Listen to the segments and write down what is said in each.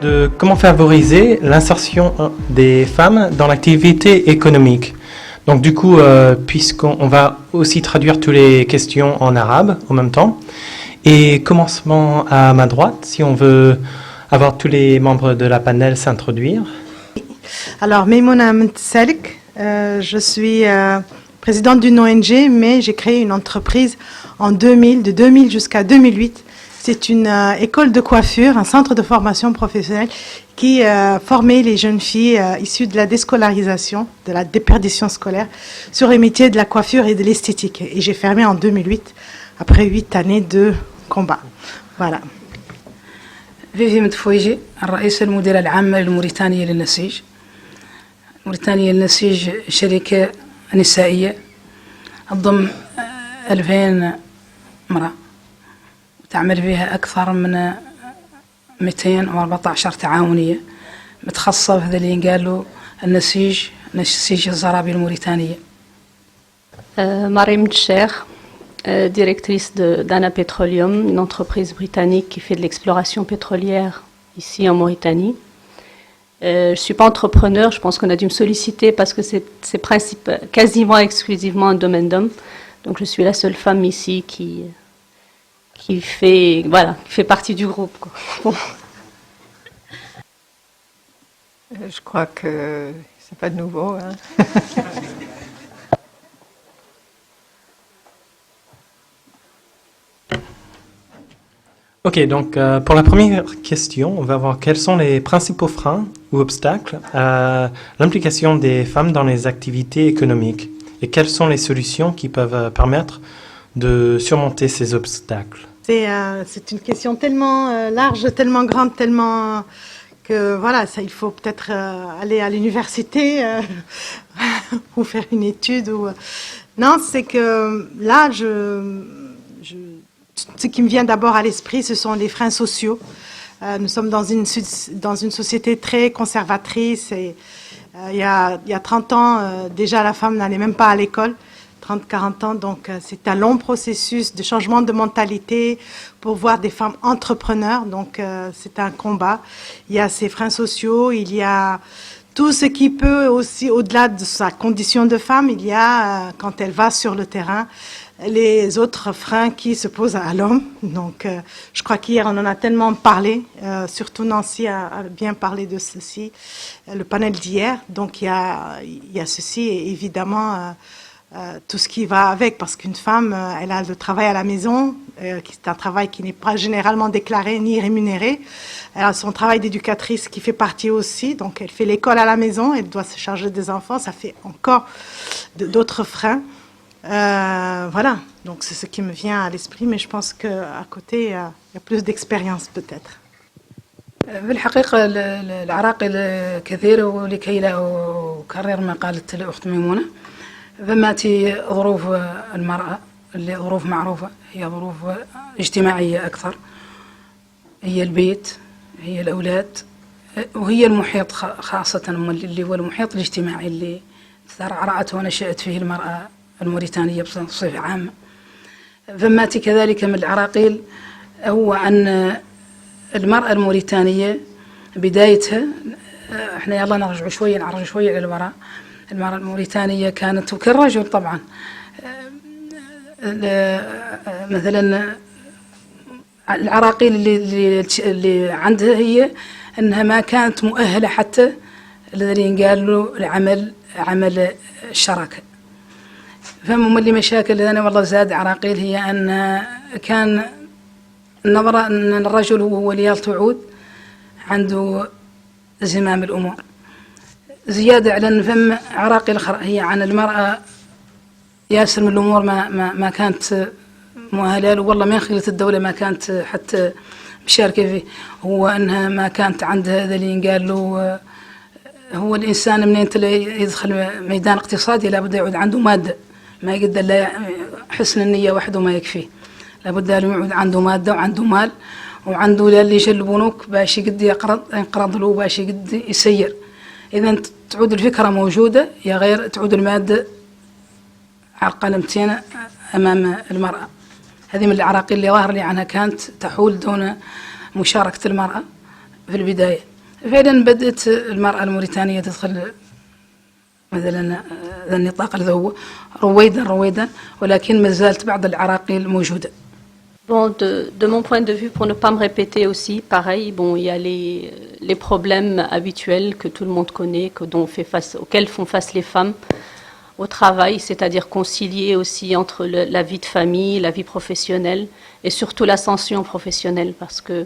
de comment favoriser l'insertion des femmes dans l'activité économique. Donc du coup, puisqu'on va aussi traduire toutes les questions en arabe en même temps. Et commencement à ma droite, si on veut avoir tous les membres de la panel s'introduire. Alors, Maimouna Mtsalek, je suis présidente d'une ONG, mais j'ai créé une entreprise en 2000, de 2000 jusqu'à 2008. C'est une école de coiffure, un centre de formation professionnelle qui formait les jeunes filles issues de la déscolarisation, de la déperdition scolaire, sur les métiers de la coiffure et de l'esthétique. Et j'ai fermé en 2008, après 8 années de combat. Voilà. فيفي متفويجي الرئيس المديرة العامة للموريتانية للنسيج. موريتانيا للنسيج شركة نسائية تضم 2000 امرأة تعمل فيها أكثر من 214 تعاونية متخصصة في اللي قالوا نسيج الزرابي الموريتانية. Marim Tcher, directrice de Dana Petroleum, une entreprise britannique qui fait de l'exploration pétrolière ici en Mauritanie. Je ne suis pas entrepreneur, je pense qu'on a dû me solliciter parce que c'est quasiment exclusivement un domaine d'hommes. Donc je suis la seule femme ici qui fait partie du groupe, quoi. Bon. Je crois que c'est pas de nouveau, hein. Ok, donc pour la première question, on va voir quels sont les principaux freins ou obstacles à l'implication des femmes dans les activités économiques et quelles sont les solutions qui peuvent permettre de surmonter ces obstacles. C'est une question tellement large, tellement grande, tellement que voilà, ça, il faut peut-être aller à l'université ou faire une étude. Non, c'est que là, ce qui me vient d'abord à l'esprit, ce sont les freins sociaux. Nous sommes dans une société très conservatrice et il y a 30 ans, déjà la femme n'allait même pas à l'école, 30-40 ans, donc c'est un long processus de changement de mentalité pour voir des femmes entrepreneurs, donc c'est un combat. Il y a ces freins sociaux, il y a tout ce qui peut aussi, au-delà de sa condition de femme, il y a, quand elle va sur le terrain, les autres freins qui se posent à l'homme. Donc, je crois qu'hier, on en a tellement parlé, surtout Nancy a bien parlé de ceci, le panel d'hier. Donc, il y a ceci et évidemment tout ce qui va avec, parce qu'une femme, elle a le travail à la maison, c'est un travail qui n'est pas généralement déclaré ni rémunéré. Elle a son travail d'éducatrice qui fait partie aussi, donc elle fait l'école à la maison, elle doit se charger des enfants, ça fait encore d'autres freins. Voilà, donc c'est ce qui me vient à l'esprit, mais je pense qu'à côté, il y a plus d'expérience peut-être. بالحقيقة العراقل كثيرة ولكي لا أكرر ما قالت الأخت ميمونة فماتي ظروف المرأة اللي ظروف معروفة هي ظروف اجتماعية أكثر هي البيت هي الأولاد وهي المحيط خاصة اللي هو المحيط الاجتماعي اللي ترعرعت ونشأت فيه المرأة الموريتانية بصفة عامة. فماتي كذلك من العراقيل هو أن المرأة الموريتانية بدايتها احنا يلا نرجع شوية إلى الوراء. المرأة الموريتانية كانت وكالرجل طبعا مثلا العراقيل اللي عندها هي أنها ما كانت مؤهلة حتى الذين قالوا عمل الشراكة. فهم اللي مشاكل أنا والله زاد عراقيل هي أن كان النظرة أن الرجل هو ولي تعود عنده زمام الأمور زيادة على أن فم عراقيل هي عن المرأة ياسر من الأمور ما كانت مؤهلة والله ما خلت الدولة ما كانت حتى مشاركة فيه هو أنها ما كانت عندها هذا اللي قال له هو الإنسان منين يدخل ميدان اقتصادي لابد يعود عنده مادة ما يقدر لا حسن النية وحده ما يكفيه لابد أن يعود عنده مادة وعنده مال وعنده اللي يجلبونك باش يقد ينقرض له باش يقد يسير. إذا تعود الفكرة موجودة يا غير تعود المادة على القلمتين أمام المرأة. هذه من العراقيل اللي ظاهر لي عنها كانت تحول دون مشاركة المرأة في البداية. فعلا بدأت المرأة الموريتانية تدخل مثلا النطاق اللي هو رويدا ولكن ما زالت بعض العراقيل موجودة. Bon, de mon point de vue, pour ne pas me répéter aussi, pareil, bon, il y a les problèmes habituels que tout le monde connaît, auxquels font face les femmes au travail, c'est-à-dire concilier aussi entre la vie de famille, la vie professionnelle et surtout l'ascension professionnelle, parce que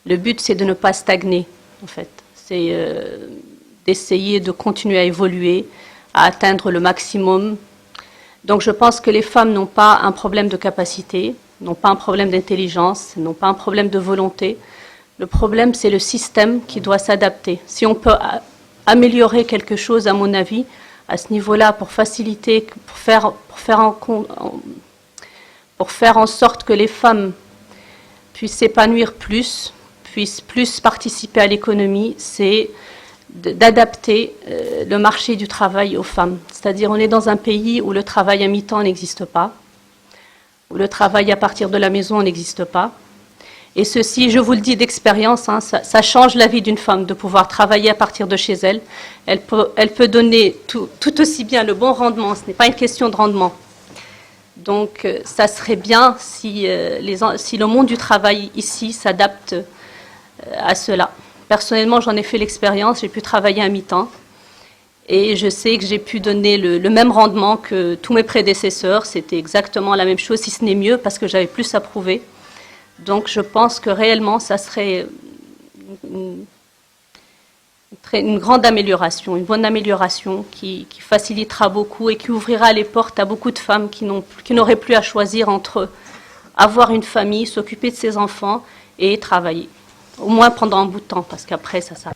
le but c'est de ne pas stagner, en fait, c'est d'essayer de continuer à évoluer, à atteindre le maximum. Donc je pense que les femmes n'ont pas un problème de capacité, n'ont pas un problème d'intelligence, n'ont pas un problème de volonté. Le problème, c'est le système qui doit s'adapter. Si on peut améliorer quelque chose, à mon avis, à ce niveau-là, pour faciliter, pour faire en sorte que les femmes puissent s'épanouir plus, puissent plus participer à l'économie, c'est d'adapter le marché du travail aux femmes. C'est-à-dire, on est dans un pays où le travail à mi-temps n'existe pas, où le travail à partir de la maison n'existe pas. Et ceci, je vous le dis d'expérience, hein, ça change la vie d'une femme de pouvoir travailler à partir de chez elle. Elle peut donner tout aussi bien le bon rendement, ce n'est pas une question de rendement. Donc ça serait bien si le monde du travail ici s'adapte à cela. Personnellement, j'en ai fait l'expérience, j'ai pu travailler à mi-temps. Et je sais que j'ai pu donner le même rendement que tous mes prédécesseurs. C'était exactement la même chose, si ce n'est mieux, parce que j'avais plus à prouver. Donc je pense que réellement, ça serait une grande amélioration, une bonne amélioration qui facilitera beaucoup et qui ouvrira les portes à beaucoup de femmes qui n'auraient plus à choisir entre avoir une famille, s'occuper de ses enfants et travailler. Au moins pendant un bout de temps, parce qu'après, ça s'arrête.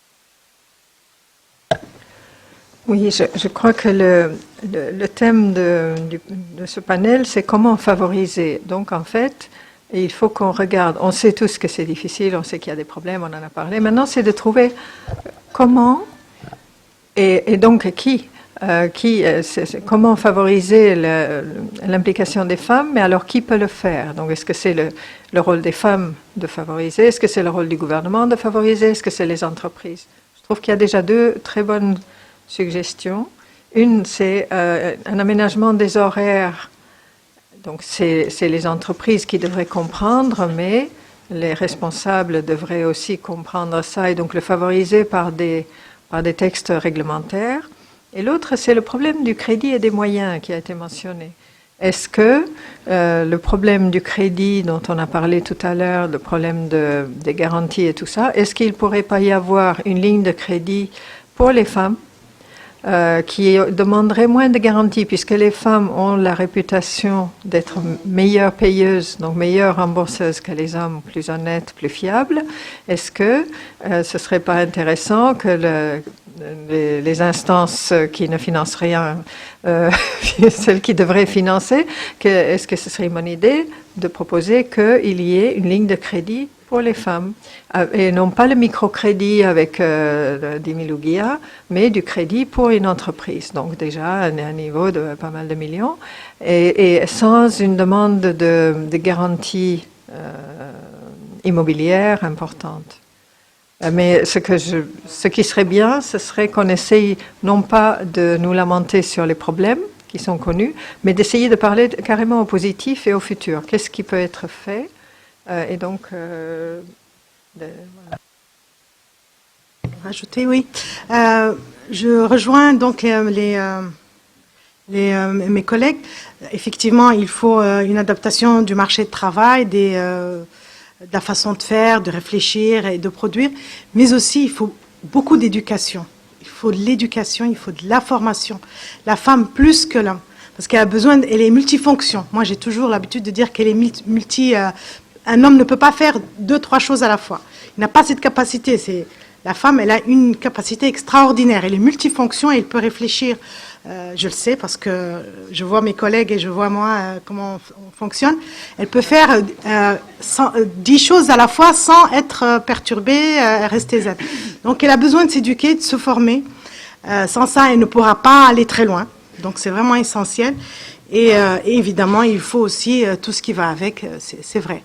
Oui, je crois que le thème de ce panel, c'est comment favoriser. Donc, en fait, il faut qu'on regarde. On sait tous que c'est difficile, on sait qu'il y a des problèmes, on en a parlé. Maintenant, c'est de trouver comment et donc qui. Comment favoriser l'implication des femmes, mais alors qui peut le faire? Donc, est-ce que c'est le rôle des femmes de favoriser? Est-ce que c'est le rôle du gouvernement de favoriser? Est-ce que c'est les entreprises? Je trouve qu'il y a déjà deux très bonnes suggestions. Une, c'est un aménagement des horaires. Donc, c'est les entreprises qui devraient comprendre, mais les responsables devraient aussi comprendre ça et donc le favoriser par des textes réglementaires. Et l'autre, c'est le problème du crédit et des moyens qui a été mentionné. Est-ce que le problème du crédit dont on a parlé tout à l'heure, le problème des garanties et tout ça, est-ce qu'il ne pourrait pas y avoir une ligne de crédit pour les femmes qui demanderait moins de garanties, puisque les femmes ont la réputation d'être meilleures payeuses, donc meilleures rembourseuses que les hommes, plus honnêtes, plus fiables? Est-ce que ce ne serait pas intéressant que les instances qui ne financent rien, celles qui devraient financer, est-ce que ce serait une bonne idée de proposer qu'il y ait une ligne de crédit pour les femmes, et non pas le microcrédit avec 10 000 ouguias, mais du crédit pour une entreprise. Donc déjà à un niveau de pas mal de millions, et sans une demande de garantie immobilière importante. Mais ce qui serait bien, ce serait qu'on essaye non pas de nous lamenter sur les problèmes qui sont connus, mais d'essayer de parler carrément au positif et au futur. Qu'est-ce qui peut être fait? Et donc, voilà. Rajouter, oui. Je rejoins donc mes collègues. Effectivement, il faut une adaptation du marché de travail, de la façon de faire, de réfléchir et de produire, mais aussi il faut beaucoup d'éducation. Il faut de l'éducation, il faut de la formation. La femme plus que l'homme, parce qu'elle a besoin, elle est multifonction. Moi, j'ai toujours l'habitude de dire qu'elle est un homme ne peut pas faire 2-3 choses à la fois. Il n'a pas cette capacité. La femme, elle a une capacité extraordinaire. Elle est multifonction et elle peut réfléchir. Je le sais parce que je vois mes collègues et je vois moi comment on fonctionne. Elle peut faire 10 choses à la fois sans être perturbée, rester zen. Donc elle a besoin de s'éduquer, de se former. Sans ça, elle ne pourra pas aller très loin. Donc c'est vraiment essentiel. Et évidemment, il faut aussi tout ce qui va avec, c'est vrai.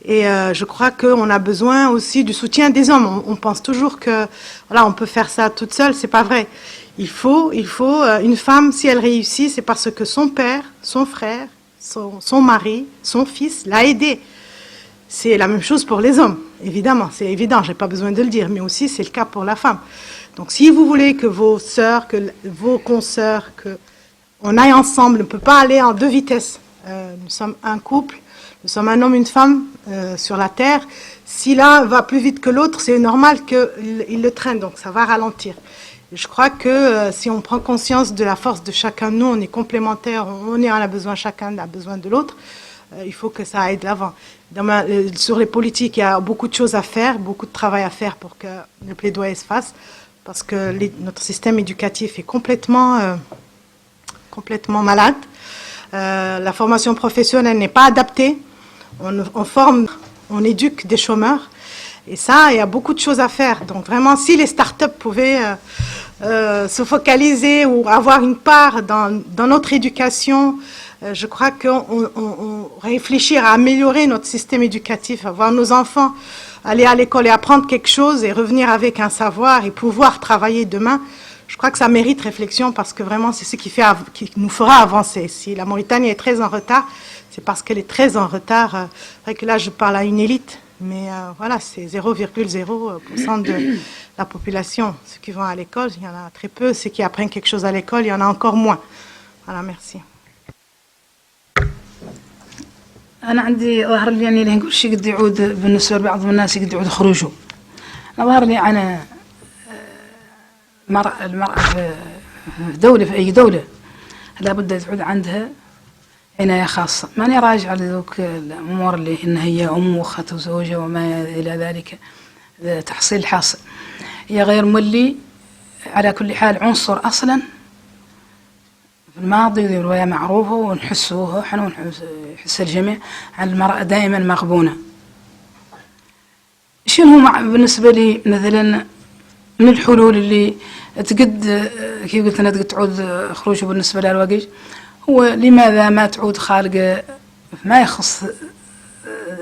Et je crois qu'on a besoin aussi du soutien des hommes. On pense toujours que voilà, on peut faire ça toute seule, c'est pas vrai. Il faut une femme, si elle réussit, c'est parce que son père, son frère, son mari, son fils l'a aidée. C'est la même chose pour les hommes, évidemment, c'est évident, j'ai pas besoin de le dire, mais aussi c'est le cas pour la femme. Donc si vous voulez que vos sœurs, que vos consoeurs, que on aille ensemble, on ne peut pas aller en deux vitesses. Nous sommes un couple, nous sommes un homme, une femme sur la terre. Si l'un va plus vite que l'autre, c'est normal qu'il le traîne, donc ça va ralentir. Je crois que si on prend conscience de la force de chacun de nous, on est complémentaires, on en a besoin, chacun a besoin de l'autre, il faut que ça aille de l'avant. Sur les politiques, il y a beaucoup de choses à faire, beaucoup de travail à faire pour que le plaidoyer se fasse, parce que notre système éducatif est complètement malade. La formation professionnelle n'est pas adaptée. On forme, on éduque des chômeurs. Et ça, il y a beaucoup de choses à faire. Donc vraiment, si les startups pouvaient se focaliser ou avoir une part dans notre éducation, je crois qu'on réfléchir à améliorer notre système éducatif, à voir nos enfants aller à l'école et apprendre quelque chose et revenir avec un savoir et pouvoir travailler demain, je crois que ça mérite réflexion parce que vraiment c'est ce qui nous fera avancer. Si la Mauritanie est très en retard, c'est parce qu'elle est très en retard. C'est vrai que là je parle à une élite, mais voilà, c'est 0,0% de la population. Ceux qui vont à l'école, il y en a très peu. Ceux qui apprennent quelque chose à l'école, il y en a encore moins. Voilà, merci. أنا عندي ظهر لي يعني نقول شيء قد يعود بالنسبة لبعض الناس قد يعود خروجه. أنا ظهر لي أنا المرأة في دولة في أي دولة لابد تعود عندها عناية خاصة. ماني راجع لذوك الأمور اللي إن هي أم وأخت وزوجة وما إلى ذلك تحصيل حاصل. هي غير ملي على كل حال عنصر أصلاً في الماضي وذي رواية معروفة ونحسوها احنا ونحس الجميع عن المرأة دائما مغبونة. شنو بالنسبة لي مثلا من الحلول اللي تقد كيف قلت أنا تقد تعود خروجه بالنسبة للوقت هو لماذا ما تعود خارقة ما يخص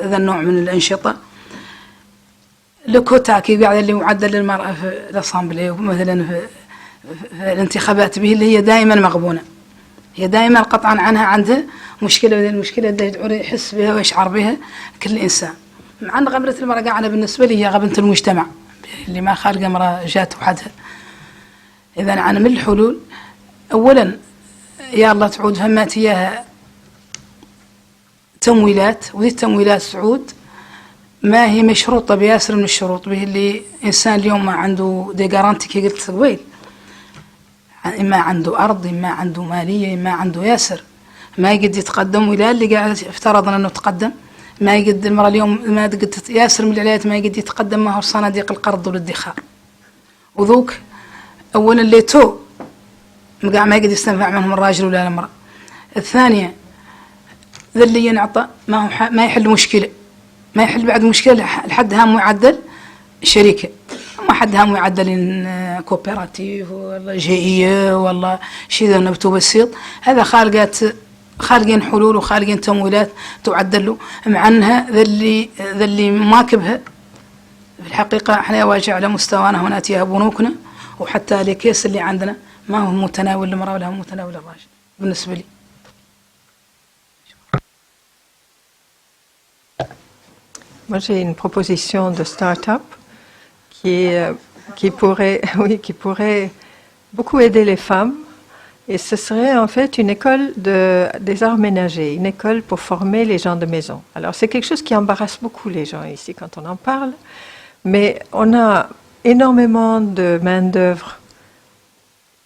هذا النوع من الأنشطة لكوتا كيف قاعد اللي معدل للمرأة في الأسامبلي ومثلا في الانتخابات به اللي هي دائما مغبونة. هي دائما قطعا عنها عندها مشكلة وهذه المشكلة اللي يحس بها ويشعر بها كل إنسان. مع أن غبنة المرأة قاعدة بالنسبة لي هي غبنة المجتمع اللي ما خالقة مرأة جات وحدها. إذا أنا من الحلول أولا يا الله تعود همات إياها تمويلات وذي التمويلات تعود ما هي مشروطة بياسر من الشروط به اللي إنسان اليوم ما عنده دي جارانتي كي قلت قبيل إما عنده أرض إما عنده مالية إما عنده ياسر ما يقد يتقدم ولا اللي قاعد افترضنا أنه تقدم ما يقد المرأة اليوم ما قد ياسر من العلايات ما يقد يتقدم معه صناديق القرض والادخار وذوك أولا اللي ما يقد يستنفع منهم الراجل ولا المرأة. الثانية ذا اللي ينعطى ما يحل مشكلة ما يحل بعد مشكلة لحدها معدل شركة ما حدها معدل كوبيراتيف ولا جهئية ولا شيء ذا نبتو بسيط هذا خالقين حلول وخالقين تمويلات تعدل له مع أنها ذا اللي ماكبها في الحقيقة احنا واجع على مستوانا هنا تيها بنوكنا وحتى الكيس اللي عندنا ما هو متناول المرأة ولا هو متناول الراجل بالنسبة لي. Moi, j'ai une proposition de start-up qui pourrait beaucoup aider les femmes. Et ce serait en fait une école des arts ménagers, une école pour former les gens de maison. Alors, c'est quelque chose qui embarrasse beaucoup les gens ici quand on en parle. Mais on a énormément de main-d'œuvre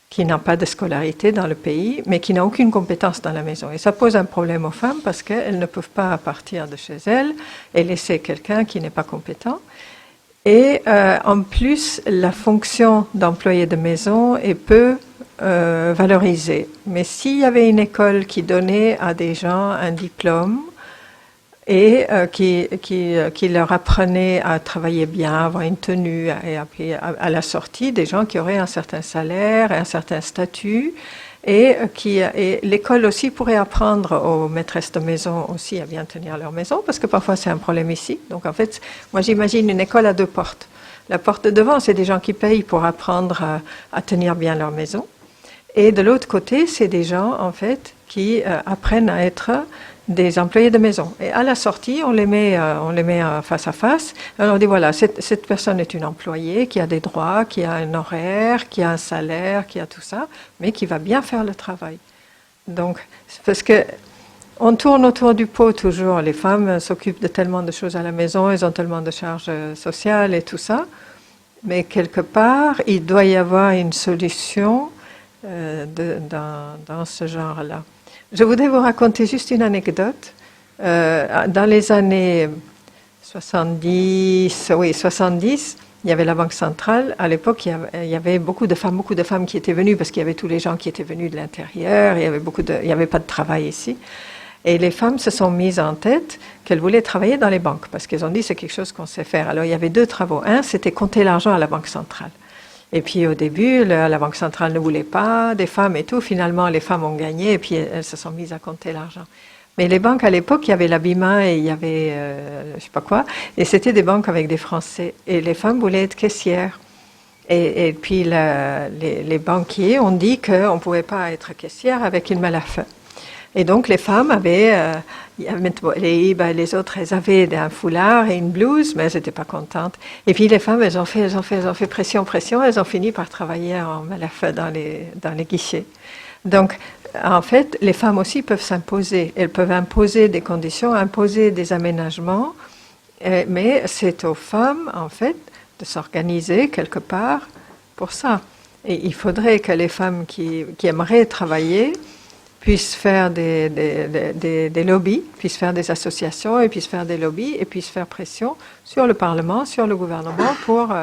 qui n'a pas de scolarité dans le pays, mais qui n'a aucune compétence dans la maison. Et ça pose un problème aux femmes parce qu'elles ne peuvent pas partir de chez elles et laisser quelqu'un qui n'est pas compétent. Et en plus, la fonction d'employé de maison est peu valorisée. Mais s'il y avait une école qui donnait à des gens un diplôme et qui leur apprenait à travailler bien, avoir une tenue, et puis à la sortie, des gens qui auraient un certain salaire, un certain statut, et l'école aussi pourrait apprendre aux maîtresses de maison aussi à bien tenir leur maison, parce que parfois c'est un problème ici. Donc en fait, moi j'imagine une école à deux portes. La porte de devant, c'est des gens qui payent pour apprendre à tenir bien leur maison. Et de l'autre côté, c'est des gens, en fait, qui apprennent à être des employés de maison. Et à la sortie, on les met face à face. Et on dit, voilà, cette personne est une employée qui a des droits, qui a un horaire, qui a un salaire, qui a tout ça, mais qui va bien faire le travail. Donc, parce que on tourne autour du pot toujours. Les femmes s'occupent de tellement de choses à la maison, elles ont tellement de charges sociales et tout ça. Mais quelque part, il doit y avoir une solution dans ce genre-là. Je voudrais vous raconter juste une anecdote. Dans les années 70, il y avait la Banque centrale. À l'époque, il y avait beaucoup de femmes qui étaient venues parce qu'il y avait tous les gens qui étaient venus de l'intérieur. Il y avait pas de travail ici. Et les femmes se sont mises en tête qu'elles voulaient travailler dans les banques parce qu'elles ont dit c'est quelque chose qu'on sait faire. Alors il y avait deux travaux. Un, c'était compter l'argent à la Banque centrale. Et puis au début, la Banque centrale ne voulait pas des femmes et tout. Finalement, les femmes ont gagné et puis elles se sont mises à compter l'argent. Mais les banques à l'époque, il y avait l'Habillement et il y avait je sais pas quoi. Et c'était des banques avec des Français. Et les femmes voulaient être caissières. Et puis les banquiers ont dit qu'on ne pouvait pas être caissière avec une malle à feu. Et donc les femmes avaient, les autres, elles avaient un foulard et une blouse, mais elles n'étaient pas contentes. Et puis les femmes, elles ont fait pression, elles ont fini par travailler en malle à feu dans les guichets. Donc, en fait, les femmes aussi peuvent s'imposer. Elles peuvent imposer des conditions, imposer des aménagements, mais c'est aux femmes, en fait, de s'organiser quelque part pour ça. Et il faudrait que les femmes qui aimeraient travailler puissent faire des lobbies, puissent faire des associations et puissent faire des lobbies et puissent faire pression sur le Parlement, sur le gouvernement pour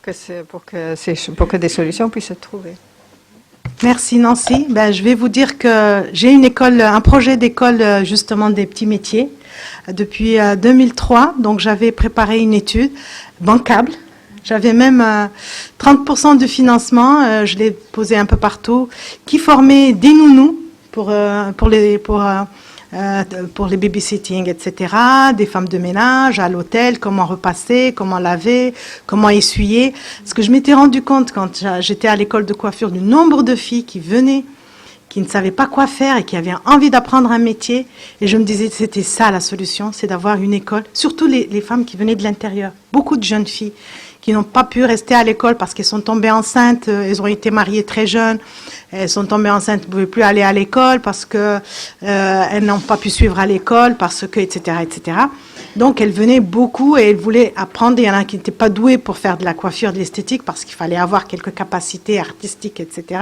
que des solutions puissent être trouvées. Merci Nancy. Je vais vous dire que j'ai un projet d'école justement des petits métiers depuis 2003. Donc j'avais préparé une étude bancable. J'avais même 30% de financement, je l'ai posé un peu partout, qui formait des nounous pour les babysitting, etc., des femmes de ménage à l'hôtel, comment repasser, comment laver, comment essuyer. Parce que je m'étais rendu compte quand j'étais à l'école de coiffure du nombre de filles qui venaient, qui ne savaient pas quoi faire et qui avaient envie d'apprendre un métier. Et je me disais que c'était ça la solution, c'est d'avoir une école, surtout les femmes qui venaient de l'intérieur. Beaucoup de jeunes filles qui n'ont pas pu rester à l'école parce qu'elles sont tombées enceintes, elles ont été mariées très jeunes, elles sont tombées enceintes, ne pouvaient plus aller à l'école parce que elles n'ont pas pu suivre à l'école, parce que, etc., etc. Donc elles venaient beaucoup et elles voulaient apprendre. Il y en a qui n'étaient pas doués pour faire de la coiffure, de l'esthétique parce qu'il fallait avoir quelques capacités artistiques, etc.,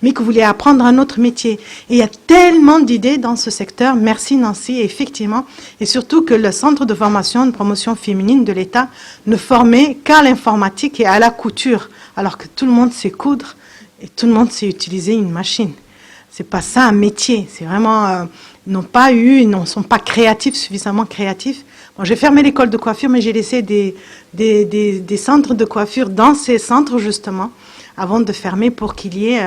mais qui voulaient apprendre un autre métier. Et il y a tellement d'idées dans ce secteur. Merci Nancy, effectivement. Et surtout que le Centre de formation de promotion féminine de l'État ne formait qu'à l'informatique et à la couture, alors que tout le monde sait coudre et tout le monde sait utiliser une machine. C'est pas ça un métier. C'est vraiment ils ne sont pas créatifs, suffisamment créatifs. Bon, j'ai fermé l'école de coiffure, mais j'ai laissé des centres de coiffure dans ces centres justement, avant de fermer pour qu'il y ait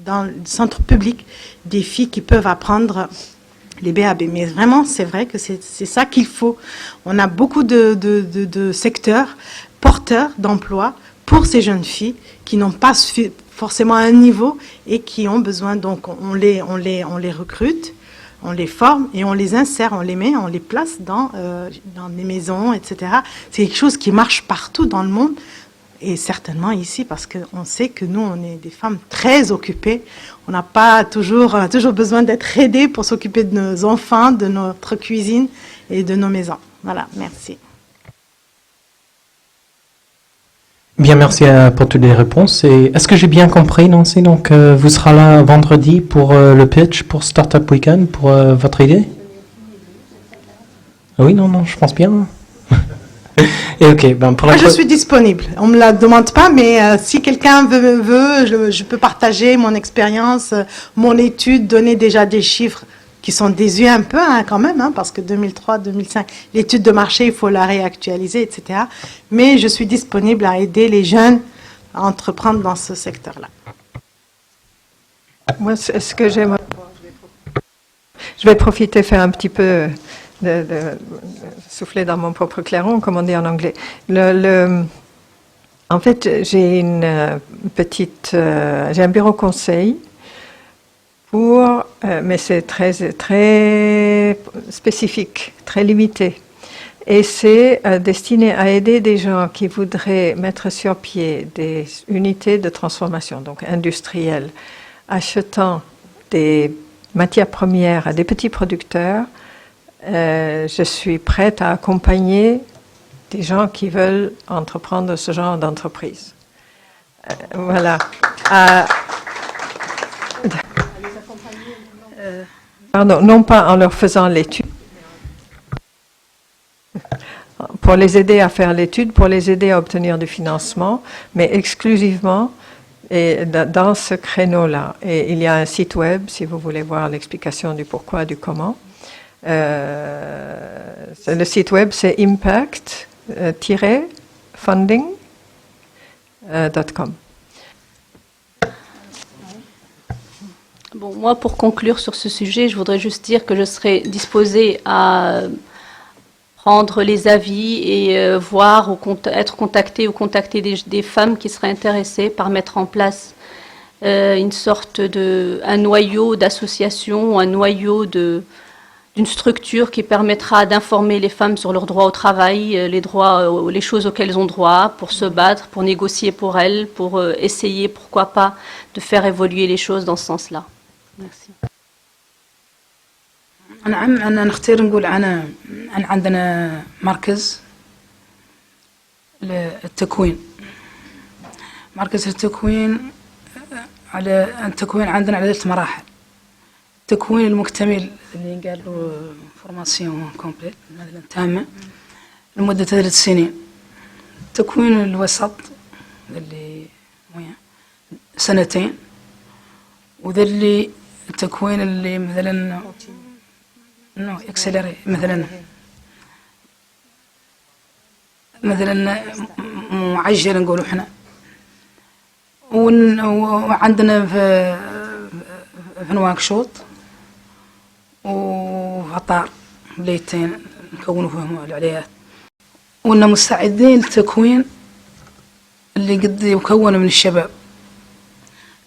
dans le centre public des filles qui peuvent apprendre les BAB. Mais vraiment, c'est vrai que c'est ça qu'il faut. On a beaucoup de secteurs porteurs d'emploi pour ces jeunes filles qui n'ont pas forcément un niveau et qui ont besoin. Donc, on les recrute, on les forme et on les insère, on les place dans les maisons, etc. C'est quelque chose qui marche partout dans le monde. Et certainement ici, parce qu'on sait que nous, on est des femmes très occupées. On n'a pas toujours besoin d'être aidées pour s'occuper de nos enfants, de notre cuisine et de nos maisons. Voilà, merci. Bien, merci pour toutes les réponses. Et est-ce que j'ai bien compris, Nancy? Donc, vous serez là vendredi pour le pitch pour Startup Weekend, pour votre idée? Oui, non, je pense bien. Et ok, pour Moi, je suis disponible. On me la demande pas, mais si quelqu'un veut, je peux partager mon expérience, mon étude, donner déjà des chiffres qui sont désuets un peu quand même, parce que 2003, 2005, l'étude de marché, il faut la réactualiser, etc. Mais je suis disponible à aider les jeunes à entreprendre dans ce secteur-là. Moi, ce que j'aimerais... Je vais profiter, faire un petit peu de souffler dans mon propre clairon, comme on dit en anglais. En fait, j'ai j'ai un bureau conseil mais c'est très spécifique, très limité. Et c'est destiné à aider des gens qui voudraient mettre sur pied des unités de transformation, donc industrielles, achetant des matières premières à des petits producteurs. Je suis prête à accompagner des gens qui veulent entreprendre ce genre d'entreprise. Voilà. Pardon, non pas en leur faisant l'étude, pour les aider à faire l'étude, pour les aider à obtenir du financement, mais exclusivement et dans ce créneau-là. Et il y a un site web, si vous voulez voir l'explication du pourquoi, du comment. Le site web, c'est impact-funding.com. Bon, moi, pour conclure sur ce sujet, je voudrais juste dire que je serais disposée à prendre les avis et voir ou être contactée ou contacter des femmes qui seraient intéressées par mettre en place une sorte un noyau d'association, un noyau d'une structure qui permettra d'informer les femmes sur leurs droits au travail, les choses auxquelles elles ont droit, pour se battre, pour négocier pour elles, pour essayer, pourquoi pas, de faire évoluer les choses dans ce sens-là. Merci. نعم أنا نختار نقول أن عندنا مركز للتكوين. مركز التكوين التكوين عندنا على 3 مراحل. التكوين المكتمل اللي قال له فورماسيون كومبليت مثلا تامة لمدة 3 سنين. التكوين الوسط اللي 2 سنين، وذا اللي التكوين اللي مثلا اكسلري مثلا معجل نقولوا احنا. وعندنا في نواكشوط وفي الطار بليتين نكونوا فيهم العليات، وإننا مستعدين للتكوين اللي قد يكون من الشباب.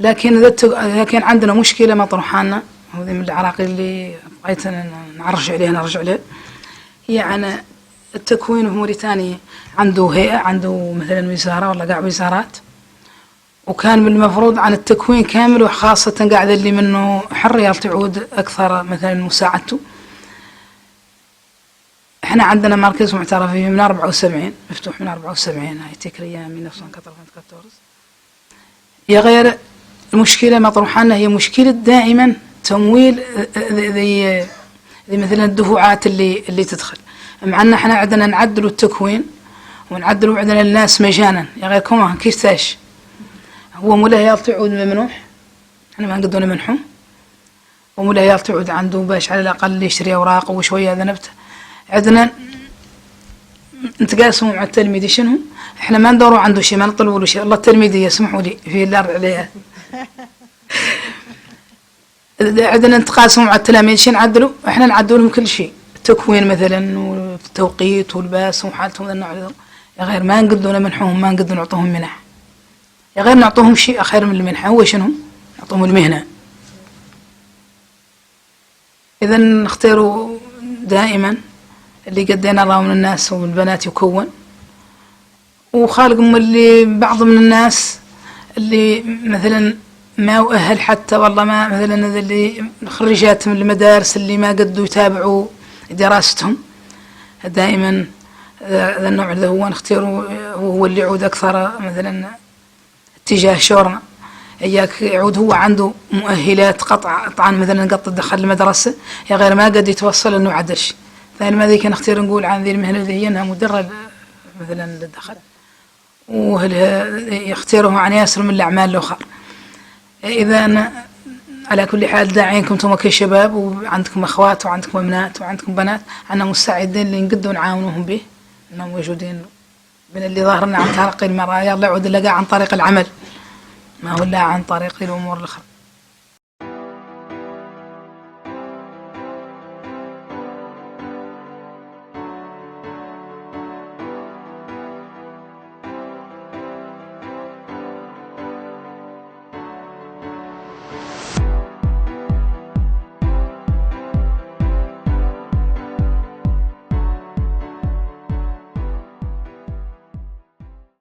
لكن إذا كان عندنا مشكلة مطروحانا، وهذه من العراقيل اللي بغيت نرجع عليه، يعني التكوين في موريتانيا عنده هيئة، عنده مثلا وزارة ولا قاع وزارات، وكان من المفروض عن التكوين كامل، وخاصة قاعد اللي منه حر تعود أكثر مثلا مساعدته. احنا عندنا مركز معترف فيه من 74، مفتوح من 74، هاي تكرية من 1994. يا غير المشكلة مطروحانا هي مشكلة دائما تمويل ذي مثلا الدفعات اللي تدخل. مع ان احنا عندنا نعدلوا التكوين ونعدلوا عندنا الناس مجانا، يا غير كما كيفتاش هو ملاهيات تعود ممنوح، احنا ما نقدروا نمنحه، وملاهيات تعود عنده باش على الاقل يشتري اوراق وشويه هذا نبته. عندنا نتقاسموا مع التلميذ شنو، احنا ما ندوروا عنده شيء، ما نطلبوا له شيء. الله التلميذ يسمحوا لي في الارض عليها. عندنا نتقاسموا مع التلاميذ شي نعدلوا، احنا نعدلوا لهم كل شيء، التكوين مثلا والتوقيت والباس وحالتهم ذا النوع هذا. يا غير ما نقدروا نمنحوهم، ما نقدروا نعطوهم منح، يا غير نعطوهم شيء خير من المنحة. هو شنو؟ نعطوهم المهنة. إذا نختاروا دائما اللي قدينا الله من الناس ومن البنات يكون، وخالق من اللي بعض من الناس اللي مثلا ما يؤهل حتى والله ما مثلا اللي خريجات من المدارس اللي ما قدوا يتابعوا دراستهم. دائما هذا النوع اللي هو نختاره، وهو اللي يعود أكثر مثلا اتجاه شورنا، إياك يعود هو عنده مؤهلات قطعا مثلا قط دخل المدرسة، يا غير ما قد يتوصل إنه عدش. ثاني ما ذيك نختار نقول عن ذي المهنة ذي إنها مدرب مثلا للدخل، وهل يختاره عن ياسر من الأعمال الأخرى. إذا أنا على كل حال داعينكم انتم كشباب، وعندكم أخوات وعندكم بنات وعندكم بنات، أنا مستعدين اللي نقدوا نعاونوهم به، إنهم موجودين من اللي ظاهرنا عن طريق المرأة، يلا يعود لقى عن طريق العمل، ما هو لا عن طريق الأمور الأخرى.